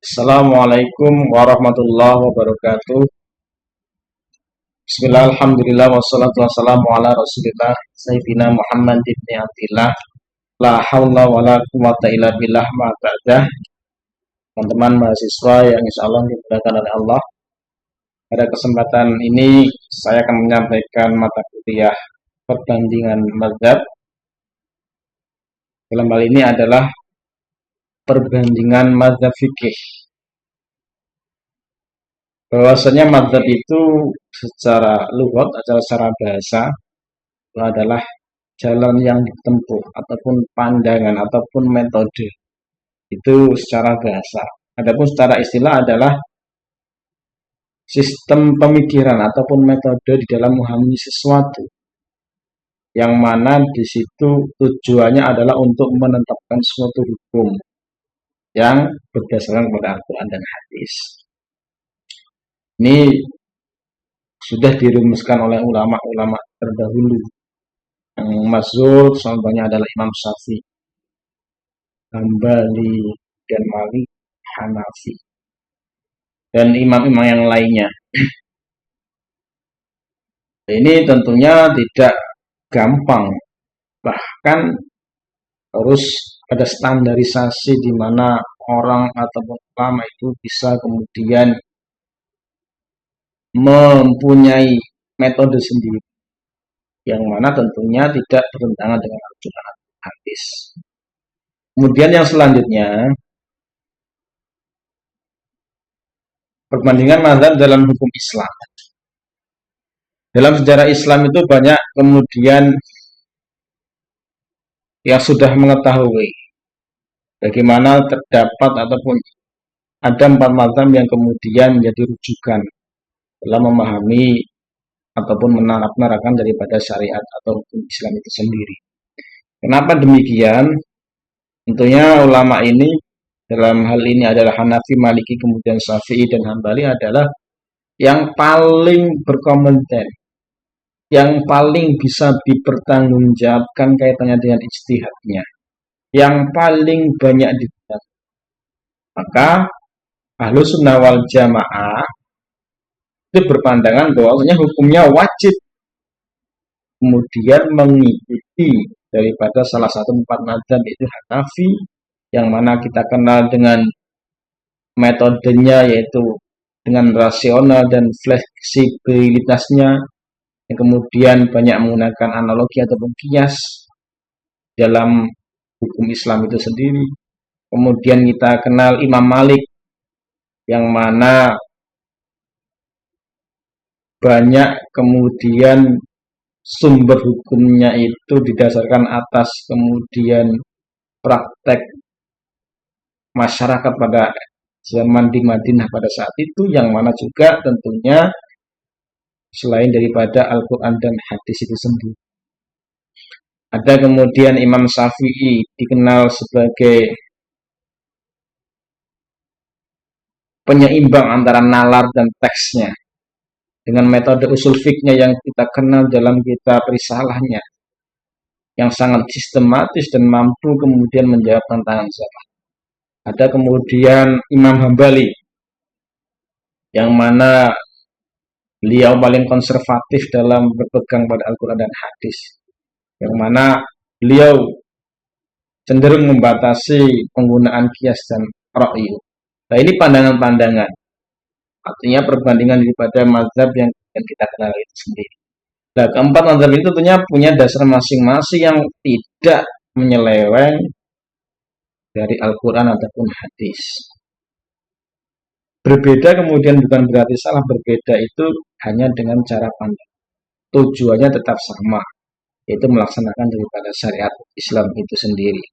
Assalamualaikum warahmatullahi wabarakatuh. Bismillah, alhamdulillah, wassalatu wassalamu ala rasulillah Sayyidina Muhammad ibn Abdillah. La hawla wa la quwata illa billah ma'adah. Teman-teman mahasiswa yang insya Allah dimuliakan oleh Allah, pada kesempatan ini saya akan menyampaikan mata kuliah perbandingan mazhab. Dalam hal ini adalah perbandingan mazhab fikih. Bahwasanya mazhab itu secara lughat atau secara bahasa itu adalah jalan yang ditempuh ataupun pandangan ataupun metode itu secara bahasa. Adapun secara istilah adalah sistem pemikiran ataupun metode di dalam memahami sesuatu yang mana di situ tujuannya adalah untuk menetapkan suatu hukum yang berdasarkan pada Al-Quran dan hadis. Ini sudah dirumuskan oleh ulama-ulama terdahulu. Yang masyhur contohnya adalah Imam Syafi'i, Hambali, dan Malik, Hanafi, dan imam-imam yang lainnya. Ini tentunya tidak gampang, bahkan harus ada standarisasi di mana orang atau ulama itu bisa kemudian mempunyai metode sendiri, yang mana tentunya tidak bertentangan dengan Al-Quran hadis. Kemudian yang selanjutnya, perbandingan mazhab dalam hukum Islam. Dalam sejarah Islam itu banyak kemudian yang sudah mengetahui bagaimana terdapat ataupun ada 4 mazhab yang kemudian menjadi rujukan dalam memahami ataupun menerapkan daripada syariat atau hukum Islam itu sendiri. Kenapa demikian? Tentunya ulama ini dalam hal ini adalah Hanafi, Maliki, kemudian Syafi'i dan Hambali adalah yang paling berkompeten, yang paling bisa dipertanggungjawabkan kaitannya dengan ijtihadnya, yang paling banyak digunakan. Maka Ahlus Sunnah wal Jamaah itu berpandangan bahwasanya hukumnya wajib kemudian mengikuti daripada salah satu 4 mazhab yaitu Hanafi, yang mana kita kenal dengan metodenya yaitu dengan rasional dan fleksibilitasnya, yang kemudian banyak menggunakan analogi ataupun kias dalam hukum Islam itu sendiri. Kemudian kita kenal Imam Malik, yang mana banyak kemudian sumber hukumnya itu didasarkan atas kemudian praktek masyarakat pada zaman di Madinah pada saat itu, yang mana juga tentunya selain daripada Al-Quran dan hadis itu sendiri. Ada kemudian Imam Syafi'i, dikenal sebagai penyeimbang antara nalar dan teksnya, dengan metode usul fiknya yang kita kenal dalam kitab risalahnya, yang sangat sistematis dan mampu kemudian menjawab tantangan zaman. Ada kemudian Imam Hambali, yang mana beliau paling konservatif dalam berpegang pada Al-Quran dan hadis, yang mana beliau cenderung membatasi penggunaan kias dan ra'yu. Nah, ini pandangan-pandangan, artinya perbandingan daripada mazhab yang kita kenal itu sendiri. Nah, keempat mazhab itu tentunya punya dasar masing-masing yang tidak menyeleweng dari Al-Quran ataupun hadis. Berbeda kemudian bukan berarti salah, berbeda itu hanya dengan cara pandang. Tujuannya tetap sama, yaitu melaksanakan daripada syariat Islam itu sendiri.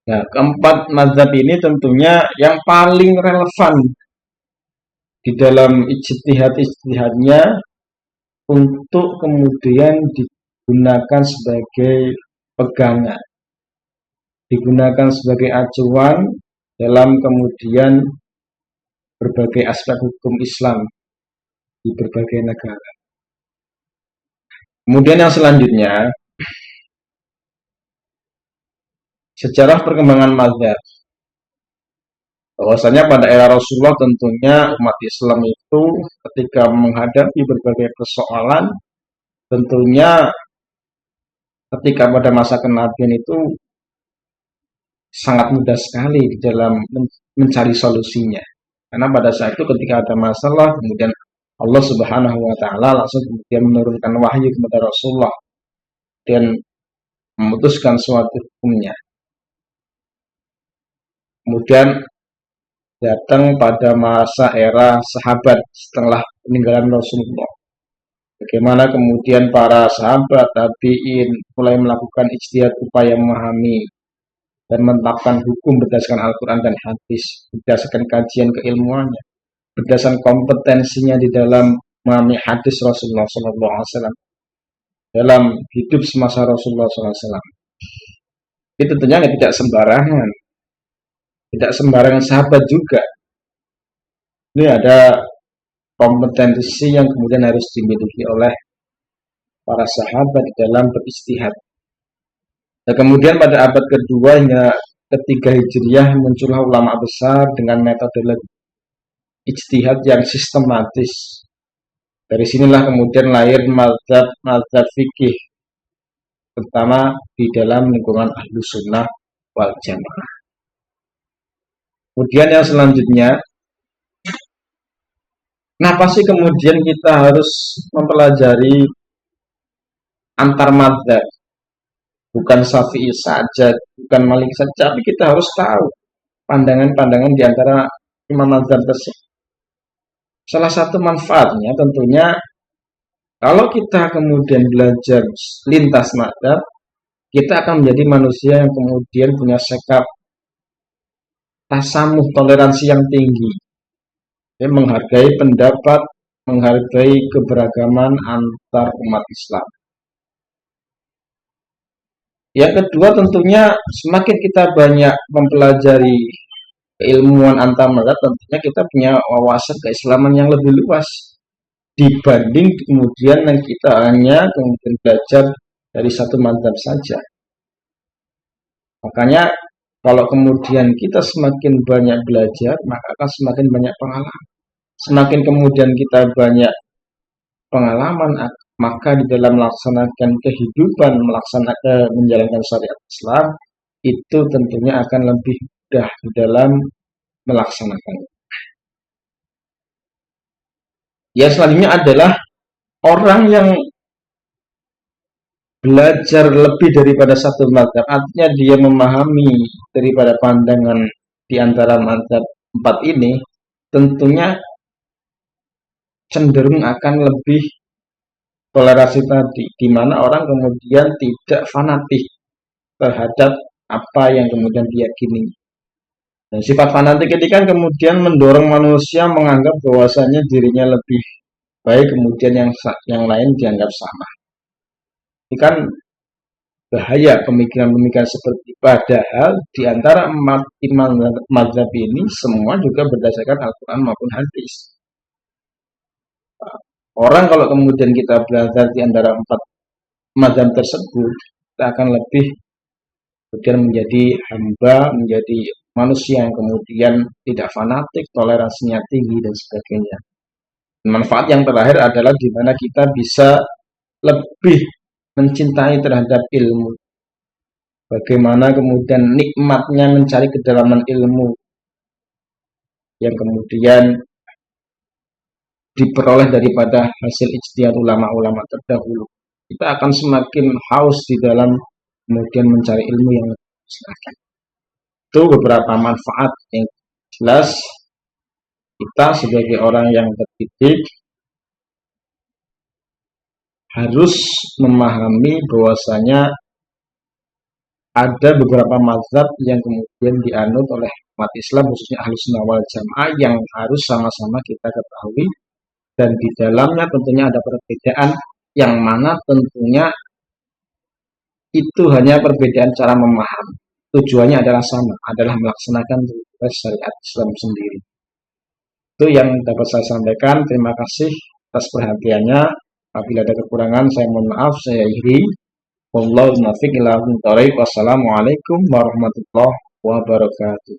Nah, keempat mazhab ini tentunya yang paling relevan di dalam ijtihad-ijtihadnya untuk kemudian digunakan sebagai pegangan, digunakan sebagai acuan dalam kemudian berbagai aspek hukum Islam di berbagai negara. Kemudian yang selanjutnya, sejarah perkembangan mazhab. Bahwasanya pada era Rasulullah tentunya umat Islam itu ketika menghadapi berbagai persoalan, tentunya ketika pada masa kenabian itu sangat mudah sekali di dalam mencari solusinya. Karena pada saat itu ketika ada masalah, kemudian Allah Subhanahu wa taala langsung kemudian menurunkan wahyu kepada Rasulullah dan memutuskan suatu hukumnya. Kemudian datang pada masa era sahabat setelah peninggalan Rasulullah. Bagaimana kemudian para sahabat tabi'in mulai melakukan ijtihad upaya memahami dan menetapkan hukum berdasarkan Al-Quran dan hadis, berdasarkan kajian keilmuannya, berdasarkan kompetensinya di dalam memahami hadis Rasulullah SAW, dalam hidup semasa Rasulullah SAW. Itu tentunya tidak sembarangan, sahabat juga. Ini ada kompetensi yang kemudian harus dimiliki oleh para sahabat dalam beristihad. Dan kemudian pada abad kedua hingga ketiga Hijriah muncullah ulama besar dengan metodologi ijtihad yang sistematis. Dari sinilah kemudian lahir mazhab fikih, terutama di dalam lingkungan Ahlus Sunnah wal Jamaah. Kemudian yang selanjutnya, kenapa sih kemudian kita harus mempelajari antar mazhab? Bukan Syafi'i saja, bukan Malik saja, tapi kita harus tahu pandangan-pandangan di antara imam mazhab tersebut. Salah satu manfaatnya tentunya kalau kita kemudian belajar lintas mazhab, kita akan menjadi manusia yang kemudian punya sikap tasamuh, toleransi yang tinggi, ya, menghargai pendapat, menghargai keberagaman antar umat Islam. Yang kedua tentunya semakin kita banyak mempelajari keilmuan antar mazhab, tentunya kita punya wawasan keislaman yang lebih luas dibanding kemudian yang kita hanya kemudian belajar dari satu mazhab saja. Makanya kalau kemudian kita semakin banyak belajar, maka akan semakin banyak pengalaman. Semakin kemudian kita banyak pengalaman, maka di dalam melaksanakan kehidupan, menjalankan syariat Islam, itu tentunya akan lebih mudah di dalam melaksanakannya. Ya, selanjutnya adalah orang yang belajar lebih daripada satu mazhab, artinya dia memahami daripada pandangan di antara mazhab 4 ini, tentunya cenderung akan lebih toleransi tadi, di mana orang kemudian tidak fanatik terhadap apa yang kemudian diyakini. Dan sifat fanatik ini kan kemudian mendorong manusia menganggap bahwasanya dirinya lebih baik, kemudian yang lain dianggap sama. Ini kan bahaya pemikiran-pemikiran seperti itu. Padahal di antara imam mazhab ini semua juga berdasarkan Al-Quran maupun hadis. Orang kalau kemudian kita belajar di antara 4 mazhab tersebut, kita akan lebih kemudian menjadi hamba, menjadi manusia yang kemudian tidak fanatik, toleransinya tinggi dan sebagainya. Manfaat yang terakhir adalah di mana kita bisa lebih mencintai terhadap ilmu. Bagaimana kemudian nikmatnya mencari kedalaman ilmu yang kemudian diperoleh daripada hasil ijtihad ulama-ulama terdahulu. Kita akan semakin haus di dalam kemudian mencari ilmu yang lebih. Itu beberapa manfaat yang jelas kita sebagai orang yang terdidik harus memahami bahwasanya ada beberapa mazhab yang kemudian dianut oleh umat Islam, khususnya Ahlus Sunnah wal Jamaah, yang harus sama-sama kita ketahui, dan di dalamnya tentunya ada perbedaan yang mana tentunya itu hanya perbedaan cara memahami. Tujuannya adalah sama, adalah melaksanakan syariat Islam sendiri. Itu yang dapat saya sampaikan. Terima kasih atas perhatiannya. Apabila ada kekurangan, saya mohon maaf. Saya akhiri. Wallahul muwaffiq ila aqwamit thoriq. Wassalamualaikum warahmatullahi wabarakatuh.